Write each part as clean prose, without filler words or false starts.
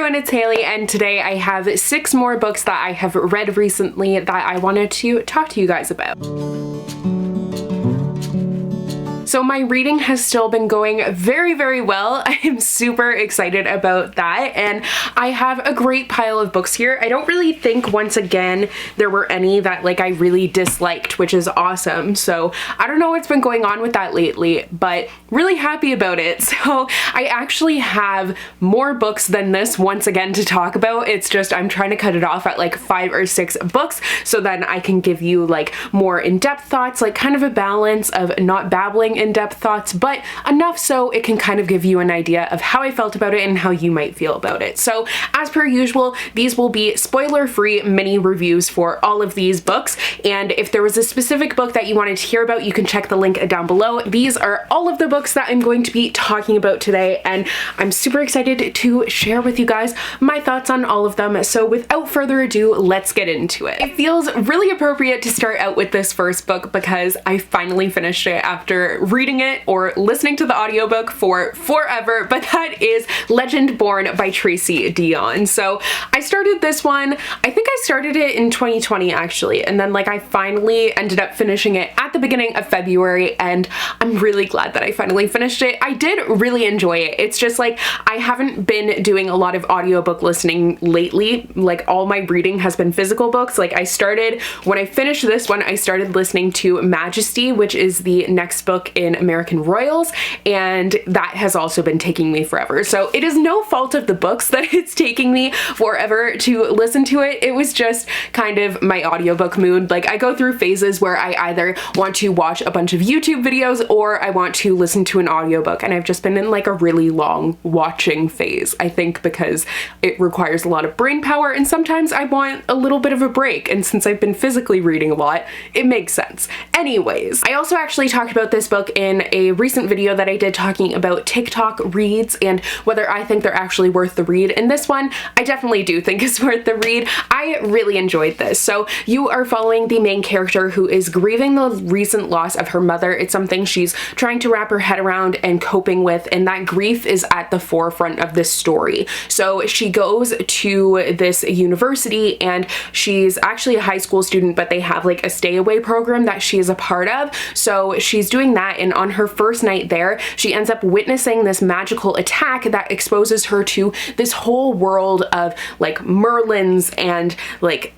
everyone, it's Hailey, and today I have 6 more books that I have read recently that I wanted to talk to you guys about. So my reading has still been going very, very well. I am super excited about that, and I have a great pile of books here. I don't really think, once again, there were any that like I really disliked, which is awesome. So I don't know what's been going on with that lately, but really happy about it. So I actually have more books than this once again to talk about. It's just I'm trying to cut it off at like 5 or 6 books so then I can give you like more in-depth thoughts, like kind of a balance of not babbling in-depth thoughts, but enough so it can kind of give you an idea of how I felt about it and how you might feel about it. So as per usual, these will be spoiler-free mini reviews for all of these books, and if there was a specific book that you wanted to hear about, you can check the link down below. These are all of the books that I'm going to be talking about today, and I'm super excited to share with you guys my thoughts on all of them. So without further ado, let's get into it. It feels really appropriate to start out with this first book because I finally finished it after reading it or listening to the audiobook for forever, but that is Legendborn by Tracey Deonn. So I started this one, I think I started it in 2020 actually, and then like I finally ended up finishing it at the beginning of February, and I'm really glad that I finally finished it. I did really enjoy it. It's just like I haven't been doing a lot of audiobook listening lately. Like all my reading has been physical books. Like when I finished this one, I started listening to Majesty, which is the next book in American Royals, and that has also been taking me forever. So it is no fault of the books that it's taking me forever to listen to it. It was just kind of my audiobook mood. Like I go through phases where I either want to watch a bunch of YouTube videos or I want to listen to an audiobook, and I've just been in like a really long watching phase, I think, because it requires a lot of brain power and sometimes I want a little bit of a break, and since I've been physically reading a lot, it makes sense. Anyways, I also actually talked about this book in a recent video that I did talking about TikTok reads and whether I think they're actually worth the read, and this one I definitely do think is worth the read. I really enjoyed this. So you are following the main character who is grieving the recent loss of her mother. It's something she's trying to wrap her head around and coping with, and that grief is at the forefront of this story. So she goes to this university, and she's actually a high school student, but they have like a stay away program that she is a part of. So she's doing that, and on her first night there, she ends up witnessing this magical attack that exposes her to this whole world of like Merlins and like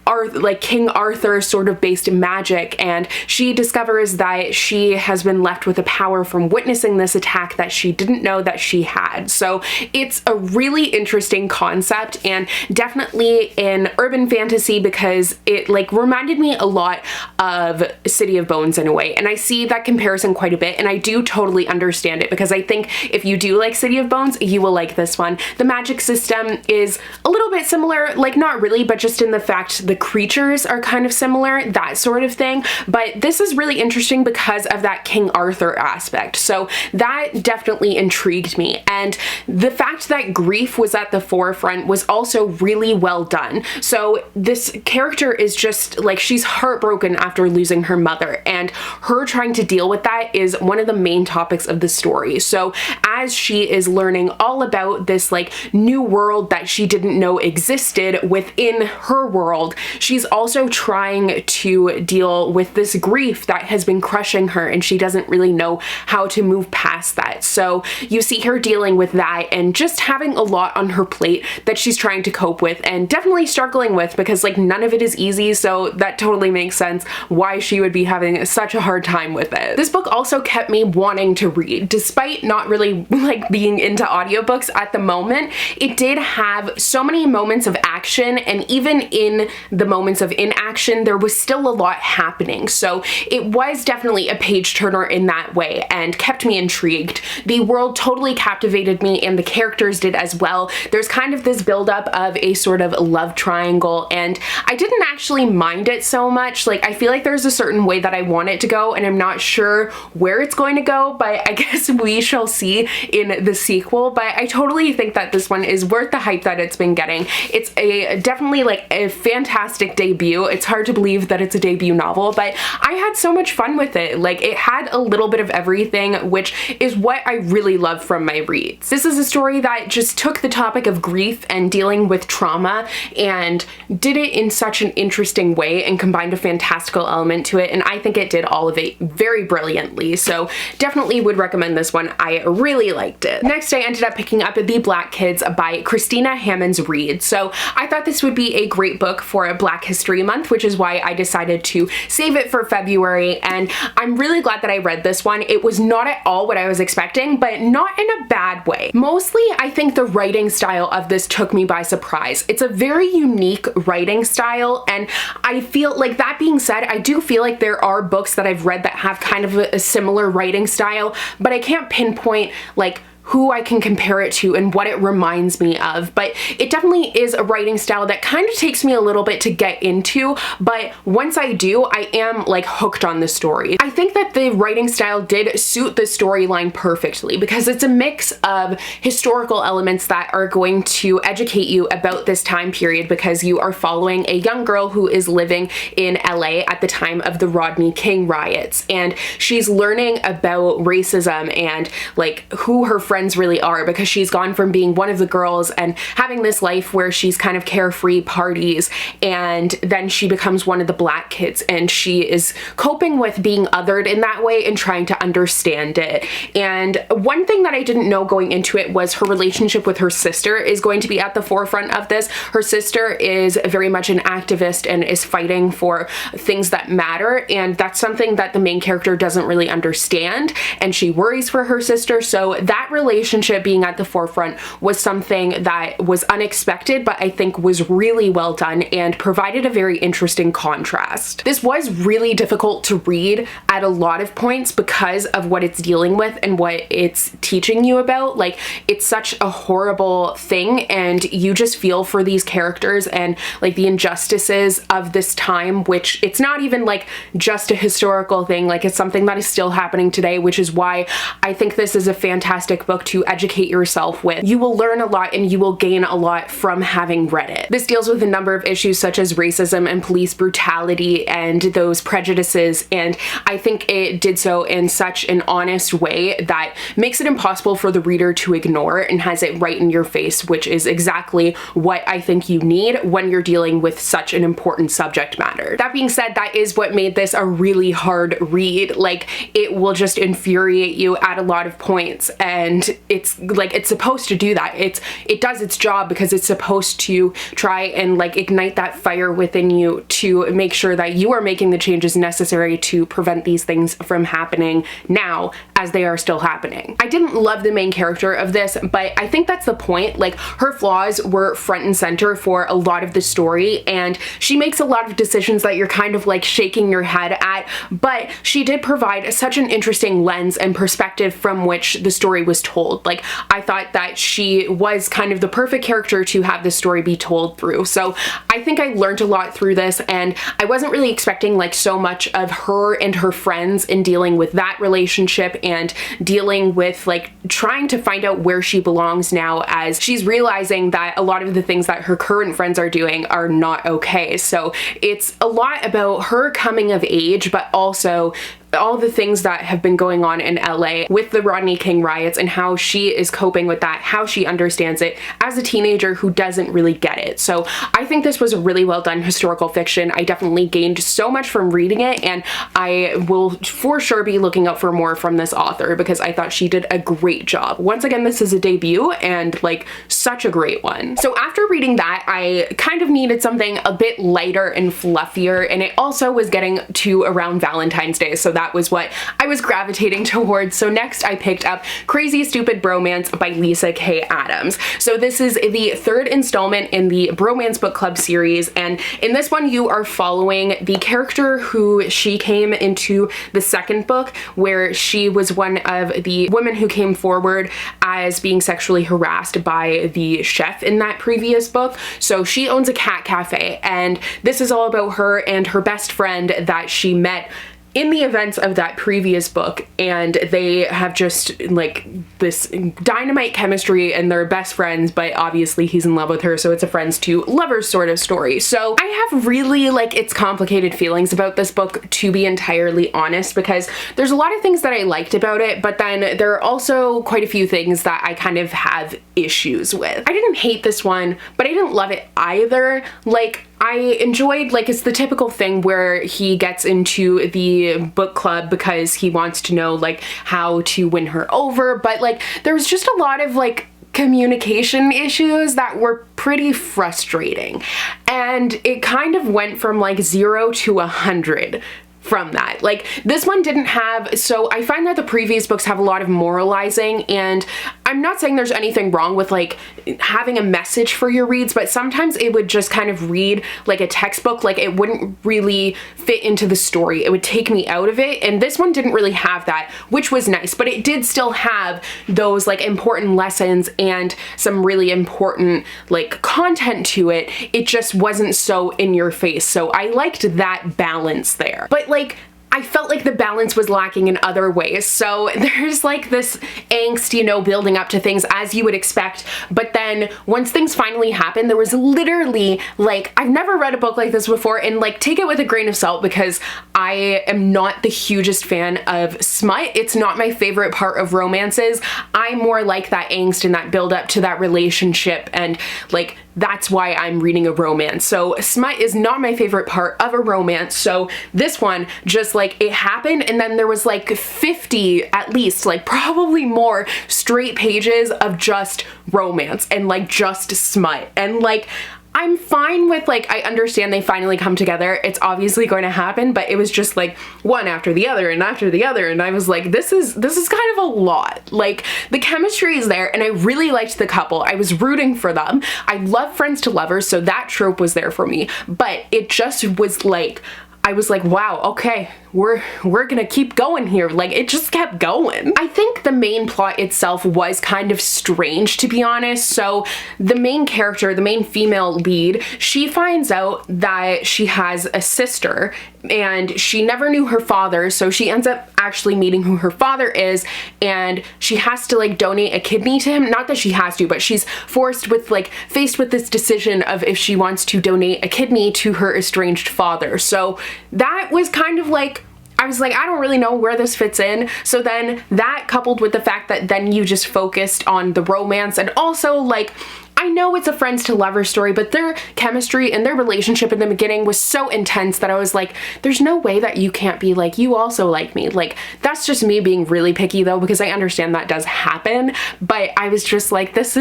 King Arthur sort of based magic, and she discovers that she has been left with a power from witnessing this attack that she didn't know that she had. So it's a really interesting concept and definitely an urban fantasy because it like reminded me a lot of City of Bones in a way, and I see that comparison quite a bit, and I do totally understand it because I think if you do like City of Bones, you will like this one. The magic system is a little bit similar, like not really, but just in the fact the creatures are kind of similar, that sort of thing. But this is really interesting because of that King Arthur aspect. So that definitely intrigued me, and the fact that grief was at the forefront was also really well done. So this character is just like, she's heartbroken after losing her mother, and her trying to deal with that is one of the main topics of the story. So as she is learning all about this like new world that she didn't know existed within her world, she's also trying to deal with this grief that has been crushing her, and she doesn't really know how to move past that. So you see her dealing with that and just having a lot on her plate that she's trying to cope with and definitely struggling with, because like none of it is easy, so that totally makes sense why she would be having such a hard time with it. This book also kept me wanting to read, despite not really like being into audiobooks at the moment. It did have so many moments of action, and even in the moments of inaction, there was still a lot happening. So it was definitely a page turner in that way and kept me intrigued. The world totally captivated me, and the characters did as well. There's kind of this buildup of a sort of love triangle, and I didn't actually mind it so much. Like I feel like there's a certain way that I want it to go, and I'm not sure where it's going to go, but I guess we shall see in the sequel, but I totally think that this one is worth the hype that it's been getting. It's definitely like a fantastic debut. It's hard to believe that it's a debut novel, but I had so much fun with it. Like, it had a little bit of everything, which is what I really love from my reads. This is a story that just took the topic of grief and dealing with trauma and did it in such an interesting way and combined a fantastical element to it, and I think it did all of it very brilliantly, so definitely would recommend this one. I really liked it. Next, I ended up picking up The Black Kids by Christina Hammonds Reed. So I thought this would be a great book for Black History Month, which is why I decided to save it for February, and I'm really glad that I read this one. It was not at all what I was expecting, but not in a bad way. Mostly, I think the writing style of this took me by surprise. It's a very unique writing style, and I feel like, that being said, I do feel like there are books that I've read that have kind of a similar writing style, but I can't pinpoint like who I can compare it to and what it reminds me of, but it definitely is a writing style that kind of takes me a little bit to get into, but once I do, I am like hooked on the story. I think that the writing style did suit the storyline perfectly because it's a mix of historical elements that are going to educate you about this time period, because you are following a young girl who is living in LA at the time of the Rodney King riots, and she's learning about racism and like who her friends really are, because she's gone from being one of the girls and having this life where she's kind of carefree, parties, and then she becomes one of the black kids, and she is coping with being othered in that way and trying to understand it. And one thing that I didn't know going into it was her relationship with her sister is going to be at the forefront of this. Her sister is very much an activist and is fighting for things that matter, and that's something that the main character doesn't really understand, and she worries for her sister. So that relationship being at the forefront was something that was unexpected, but I think was really well done and provided a very interesting contrast. This was really difficult to read at a lot of points because of what it's dealing with and what it's teaching you about. Like, it's such a horrible thing, and you just feel for these characters and like the injustices of this time, which it's not even like just a historical thing, like it's something that is still happening today, which is why I think this is a fantastic book to educate yourself with. You will learn a lot and you will gain a lot from having read it. This deals with a number of issues such as racism and police brutality and those prejudices, and I think it did so in such an honest way that makes it impossible for the reader to ignore and has it right in your face, which is exactly what I think you need when you're dealing with such an important subject matter. That being said, that is what made this a really hard read. Like, it will just infuriate you at a lot of points, and it's like, it's supposed to do that. It does its job because it's supposed to try and like ignite that fire within you to make sure that you are making the changes necessary to prevent these things from happening now as they are still happening. I didn't love the main character of this, but I think that's the point. Like, her flaws were front and center for a lot of the story, and she makes a lot of decisions that you're kind of like shaking your head at, but she did provide such an interesting lens and perspective from which the story was told. Like, I thought that she was kind of the perfect character to have the story be told through. So I think I learned a lot through this, and I wasn't really expecting like so much of her and her friends in dealing with that relationship and dealing with like trying to find out where she belongs now, as she's realizing that a lot of the things that her current friends are doing are not okay. So it's a lot about her coming of age, but also all the things that have been going on in LA with the Rodney King riots and how she is coping with that, how she understands it as a teenager who doesn't really get it. So I think this was a really well done historical fiction. I definitely gained so much from reading it, and I will for sure be looking out for more from this author because I thought she did a great job. Once again, this is a debut and like such a great one. So after reading that, I kind of needed something a bit lighter and fluffier, and it also was getting to around Valentine's Day, so that was what I was gravitating towards. So next I picked up Crazy Stupid Bromance by Lyssa K. Adams. So this is the third installment in the Bromance book club series, and in this one you are following the character who she came into the second book, where she was one of the women who came forward as being sexually harassed by the chef in that previous book. So she owns a cat cafe, and this is all about her and her best friend that she met in the events of that previous book, and they have just like this dynamite chemistry and they're best friends, but obviously he's in love with her, so it's a friends to lovers sort of story. So I have really like it's complicated feelings about this book, to be entirely honest, because there's a lot of things that I liked about it, but then there are also quite a few things that I kind of have issues with. I didn't hate this one, but I didn't love it either. Like, I enjoyed, like, it's the typical thing where he gets into the book club because he wants to know, like, how to win her over, but, like, there was just a lot of, like, communication issues that were pretty frustrating. And it kind of went from, like, 0 to 100 from that. Like, this one didn't have, so I find that the previous books have a lot of moralizing, and I'm not saying there's anything wrong with like having a message for your reads, but sometimes it would just kind of read like a textbook, like it wouldn't really fit into the story. It would take me out of it, and this one didn't really have that, which was nice, but it did still have those like important lessons and some really important like content to it. It just wasn't so in your face, so I liked that balance there. But like, I felt like the balance was lacking in other ways. So there's like this angst, you know, building up to things as you would expect. But then once things finally happened, there was literally like, I've never read a book like this before, and like take it with a grain of salt because I am not the hugest fan of smut. It's not my favorite part of romances. I more like that angst and that build up to that relationship, and like that's why I'm reading a romance. So smut is not my favorite part of a romance. So this one just like it happened, and then there was like 50 at least, like probably more straight pages of just romance and like just smut. And like I'm fine with, like, I understand they finally come together. It's obviously going to happen, but it was just like one after the other and after the other, and I was like, this is kind of a lot. Like, the chemistry is there, and I really liked the couple. I was rooting for them. I love friends to lovers, so that trope was there for me, but it just was like, I was like, wow, okay, we're gonna keep going here. Like, it just kept going. I think the main plot itself was kind of strange, to be honest. So the main character, the main female lead, she finds out that she has a sister, and she never knew her father, so she ends up actually meeting who her father is, and she has to like donate a kidney to him. Not that she has to, but she's faced with this decision of if she wants to donate a kidney to her estranged father. So that was kind of like, I was like, I don't really know where this fits in. So then that coupled with the fact that then you just focused on the romance, and also like, I know it's a friends to lovers story, but their chemistry and their relationship in the beginning was so intense that I was like, there's no way that you can't be like, you also like me. Like, that's just me being really picky though, because I understand that does happen, but I was just like, this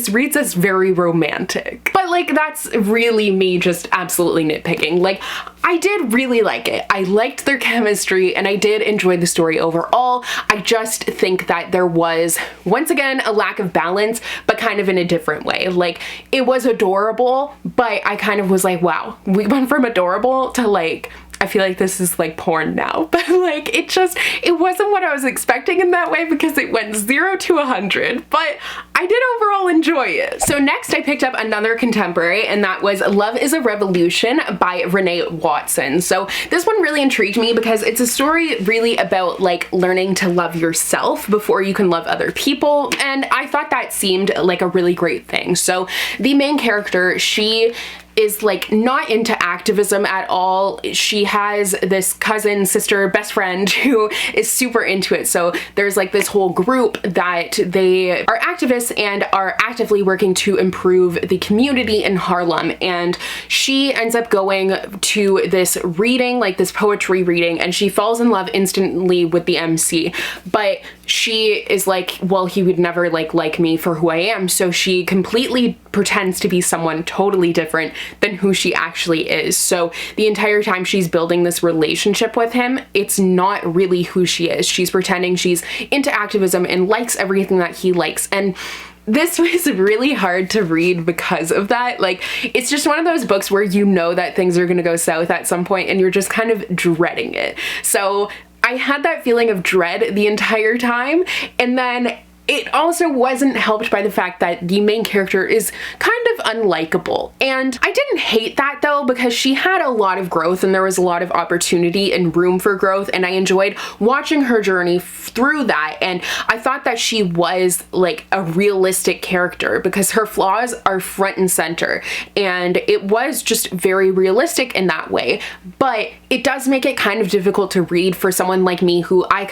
reads as very romantic. But like, that's really me just absolutely nitpicking. Like, I did really like it. I liked their chemistry, and I did enjoy the story overall. I just think that there was, once again, a lack of balance, but kind of in a different way. Like, it was adorable, but I kind of was like, wow, we went from adorable to like, I feel like this is like porn now, but like it wasn't what I was expecting in that way, because it went 0 to 100, but I did overall enjoy it. So next I picked up another contemporary, and that was Love is a Revolution by Renee Watson. So this one really intrigued me because it's a story really about like learning to love yourself before you can love other people, and I thought that seemed like a really great thing. So the main character, she is like not into activism at all. She has this cousin, sister, best friend who is super into it. So there's like this whole group that they are activists and are actively working to improve the community in Harlem. And she ends up going to this reading, like this poetry reading, and she falls in love instantly with the MC. But she is like, well, he would never like me for who I am. So she completely pretends to be someone totally different than who she actually is. So the entire time she's building this relationship with him, it's not really who she is. She's pretending she's into activism and likes everything that he likes. And this was really hard to read because of that. Like, it's just one of those books where you know that things are gonna go south at some point, and you're just kind of dreading it. So I had that feeling of dread the entire time, and then it also wasn't helped by the fact that the main character is kind of unlikable. And I didn't hate that though, because she had a lot of growth and there was a lot of opportunity and room for growth, and I enjoyed watching her journey through that. And I thought that she was like a realistic character because her flaws are front and center, and it was just very realistic in that way. But it does make it kind of difficult to read for someone like me who I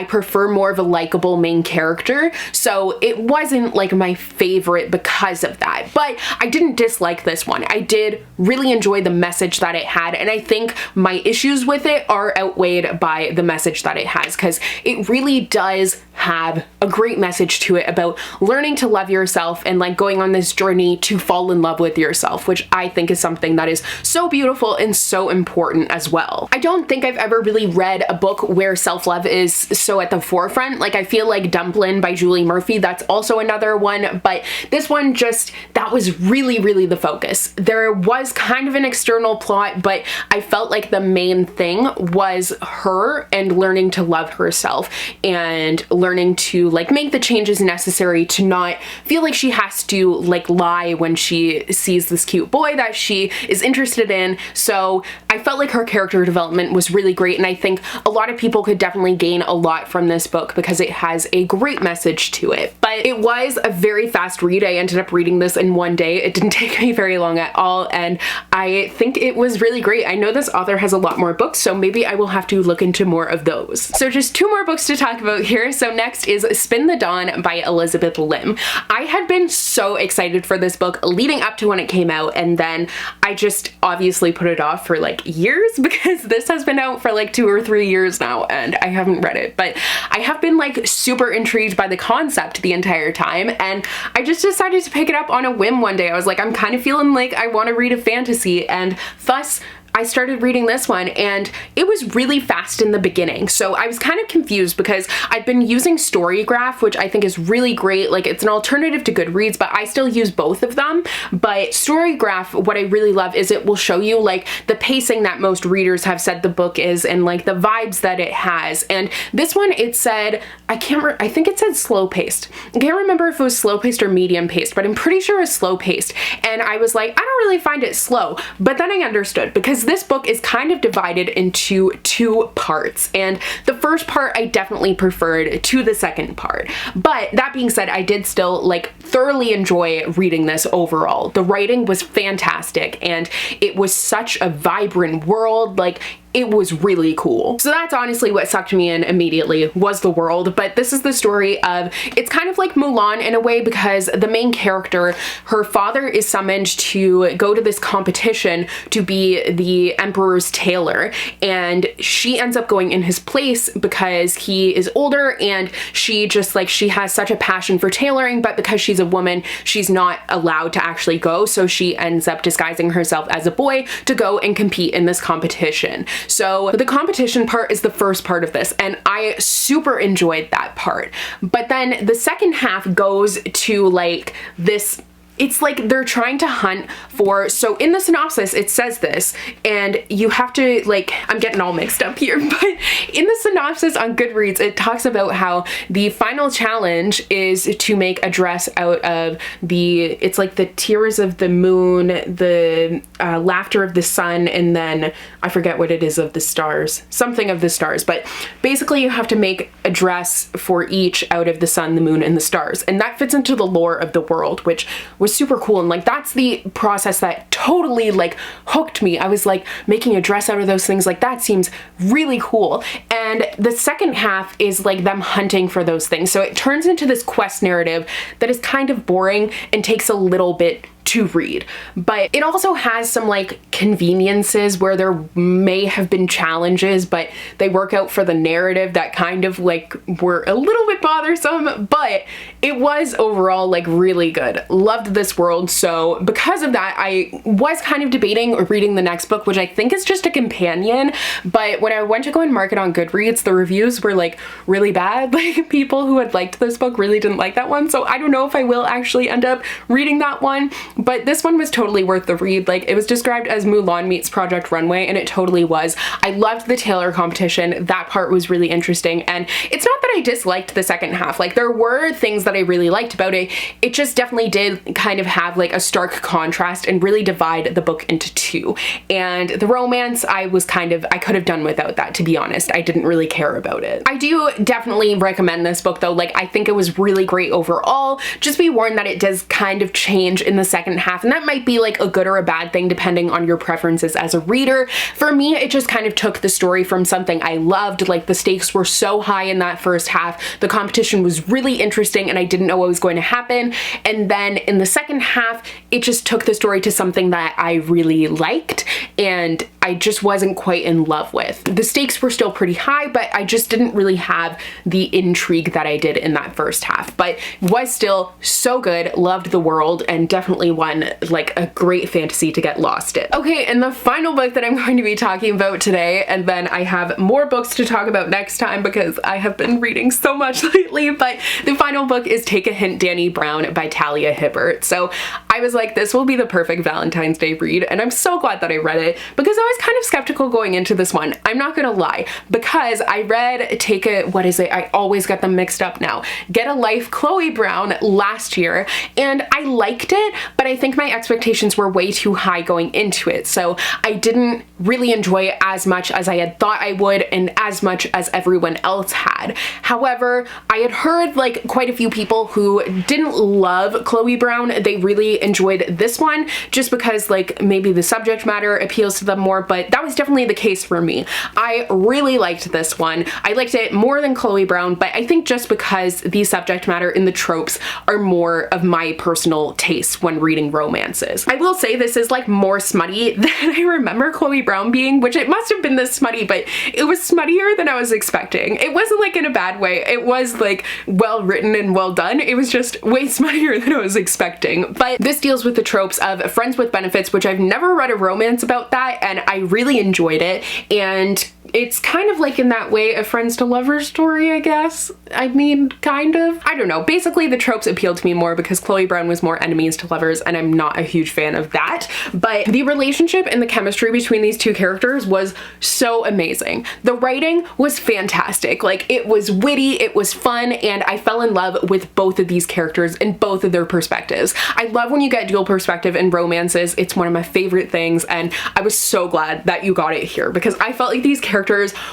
prefer more of a likable main character. So it wasn't like my favorite because of that, but I didn't dislike this one. I did really enjoy the message that it had, and I think my issues with it are outweighed by the message that it has, because it really does have a great message to it about learning to love yourself and like going on this journey to fall in love with yourself, which I think is something that is so beautiful and so important as well. I don't think I've ever really read a book where self-love is so at the forefront. Like I feel like Dumplin' by Julie Murphy, that's also another one, but this one just, that was really the focus. There was kind of an external plot, but I felt like the main thing was her and learning to love herself and learning to like make the changes necessary to not feel like she has to like lie when she sees this cute boy that she is interested in. So I felt like her character development was really great, and I think a lot of people could definitely gain a lot from this book because it has a great message to it. But it was a very fast read. I ended up reading this in one day. It didn't take me very long at all, and I think it was really great. I know this author has a lot more books, so maybe I will have to look into more of those. So just two more books to talk about here. So next is Spin the Dawn by Elizabeth Lim. I had been so excited for this book leading up to when it came out, and then I just obviously put it off for like years because this has been out for like 2 or 3 years now and I haven't read it. But I have been like super intrigued by the concept the entire time, and I just decided to pick it up on a whim one day. I was like, I'm kind of feeling like I want to read a fantasy, and thus I started reading this one, and it was really fast in the beginning. So I was kind of confused because I've been using Storygraph, which I think is really great. Like it's an alternative to Goodreads, but I still use both of them. But Storygraph, what I really love is it will show you like the pacing that most readers have said the book is and like the vibes that it has. And this one, it said, I think it said slow paced. I can't remember if it was slow paced or medium paced, but I'm pretty sure it's slow paced. And I was like, I don't really find it slow, but then I understood because this book is kind of divided into 2 parts, and the first part I definitely preferred to the second part. But that being said, I did still like thoroughly enjoy reading this overall. The writing was fantastic, and it was such a vibrant world. Like it was really cool. So that's honestly what sucked me in immediately, was the world. But this is the story of, it's kind of like Mulan in a way, because the main character, her father is summoned to go to this competition to be the emperor's tailor, and she ends up going in his place because he is older, and she just like, she has such a passion for tailoring, but because she's a woman, she's not allowed to actually go, so she ends up disguising herself as a boy to go and compete in this competition. So the competition part is the first part of this, and I super enjoyed that part. But then the second half goes to like this, it's like they're trying to hunt for, so in the synopsis it says this, and you have to like, I'm getting all mixed up here, but in the synopsis on Goodreads it talks about how the final challenge is to make a dress out of the, it's like the tears of the moon, the laughter of the sun, and then I forget what it is of the stars, something of the stars, but basically you have to make a dress for each out of the sun, the moon, and the stars, and that fits into the lore of the world, which was super cool. And like that's the process that totally like hooked me. I was like, making a dress out of those things, like that seems really cool. And the second half is like them hunting for those things, so it turns into this quest narrative that is kind of boring and takes a little bit to read. But it also has some like conveniences where there may have been challenges, but they work out for the narrative that kind of like were a little bit bothersome, but it was overall like really good. Loved this world. So because of that, I was kind of debating reading the next book, which I think is just a companion, but when I went to go and mark it on Goodreads, the reviews were like really bad. Like people who had liked this book really didn't like that one, so I don't know if I will actually end up reading that one. but this one was totally worth the read. Like, it was described as Mulan meets Project Runway, and it totally was. I loved the Taylor competition. That part was really interesting, and it's not that I disliked the second half. Like, there were things that I really liked about it. It just definitely did kind of have like a stark contrast and really divide the book into two. And the romance, I could have done without that, to be honest. I didn't really care about it. I do definitely recommend this book though. Like, I think it was really great overall. Just be warned that it does kind of change in the second half, and that might be like a good or a bad thing depending on your preferences as a reader. For me, it just kind of took the story from something I loved. Like, the stakes were so high in that first half. The competition was really interesting and I didn't know what was going to happen. And then in the second half, it just took the story to something that I really liked and I just wasn't quite in love with. The stakes were still pretty high, but I just didn't really have the intrigue that I did in that first half, but was still so good, loved the world, and definitely one like a great fantasy to get lost in. Okay, and the final book that I'm going to be talking about today, and then I have more books to talk about next time because I have been reading so much lately, but the final book is Take a Hint, Dani Brown by Talia Hibbert. So I was like, this will be the perfect Valentine's Day read, and I'm so glad that I read it because I was kind of skeptical going into this one. I'm not gonna lie, because I read I always get them mixed up now. Get a Life, Chloe Brown last year, and I liked it, but I think my expectations were way too high going into it. So I didn't really enjoy it as much as I had thought I would and as much as everyone else had. However, I had heard like quite a few people who didn't love Chloe Brown. They really enjoyed this one just because like maybe the subject matter appeals to them more, but that was definitely the case for me. I really liked this one. I liked it more than Chloe Brown, but I think just because the subject matter and the tropes are more of my personal taste when reading romances. I will say this is like more smutty than I remember Chloe Brown being, which it must have been this smutty, but it was smuttier than I was expecting. It wasn't like in a bad way. It was like well written and well done. It was just way smuttier than I was expecting. But this deals with the tropes of friends with benefits, which I've never read a romance about that, and I really enjoyed it. And it's kind of like in that way a friends to lovers story, I guess. I mean, kind of. I don't know. Basically, the tropes appealed to me more because Chloe Brown was more enemies to lovers, and I'm not a huge fan of that. But the relationship and the chemistry between these two characters was so amazing. The writing was fantastic. Like, it was witty, it was fun, and I fell in love with both of these characters and both of their perspectives. I love when you get dual perspective in romances. It's one of my favorite things, and I was so glad that you got it here because I felt like these characters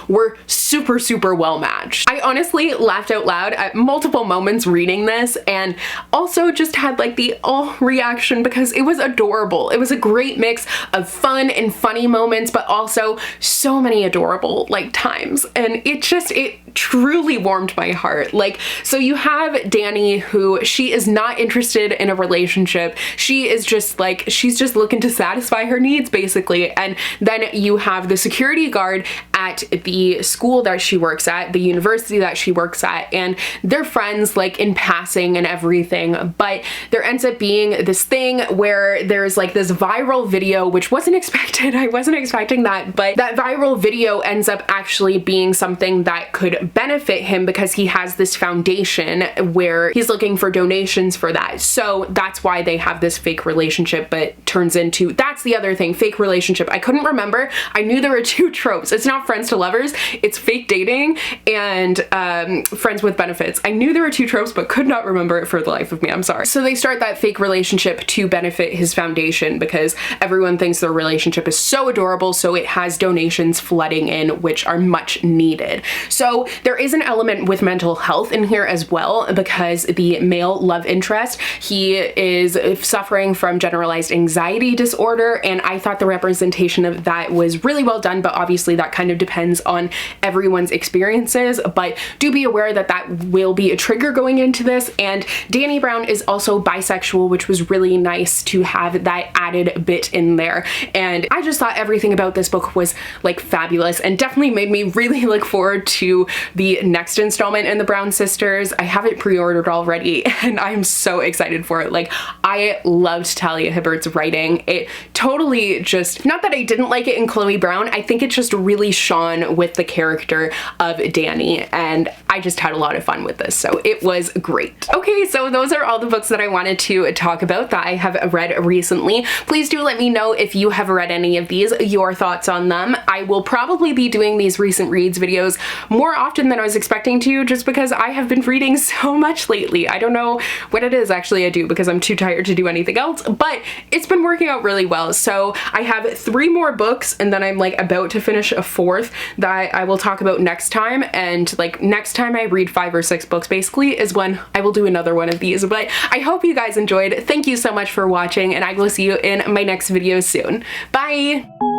were super, super well matched. I honestly laughed out loud at multiple moments reading this, and also just had like the oh reaction because it was adorable. It was a great mix of fun and funny moments, but also so many adorable like times, and it truly warmed my heart. Like, so you have Dani, who she is not interested in a relationship. She is just like, she's just looking to satisfy her needs basically. And then you have the security guard at the school that she works at, the university that she works at, and they're friends like in passing and everything. But there ends up being this thing where there's like this viral video, which wasn't expected. I wasn't expecting that, but that viral video ends up actually being something that could benefit him because he has this foundation where he's looking for donations for that. So that's why they have this fake relationship, but turns into, that's the other thing, fake relationship. I couldn't remember. I knew there were two tropes. It's not friends to lovers, it's fake dating and friends with benefits. I knew there were two tropes, but could not remember it for the life of me. I'm sorry. So they start that fake relationship to benefit his foundation because everyone thinks their relationship is so adorable, so it has donations flooding in, which are much needed. So there is an element with mental health in here as well because the male love interest, he is suffering from generalized anxiety disorder, and I thought the representation of that was really well done, but obviously that kind of depends on everyone's experiences. But do be aware that that will be a trigger going into this. And Dani Brown is also bisexual, which was really nice to have that added bit in there. And I just thought everything about this book was like fabulous and definitely made me really look forward to the next installment in the Brown sisters. I have it pre-ordered already and I'm so excited for it. Like, I loved Talia Hibbert's writing. It totally just, not that I didn't like it in Chloe Brown, I think it just really Sean with the character of Dani, and I just had a lot of fun with this, so it was great. Okay, so those are all the books that I wanted to talk about that I have read recently. Please do let me know if you have read any of these, your thoughts on them. I will probably be doing these recent reads videos more often than I was expecting to, just because I have been reading so much lately. I don't know what it is actually I do because I'm too tired to do anything else, but it's been working out really well. So I have 3 more books, and then I'm like about to finish a 4th that I will talk about next time, and like next time I read 5 or 6 books basically is when I will do another one of these. But I hope you guys enjoyed. Thank you so much for watching, and I will see you in my next video soon. Bye!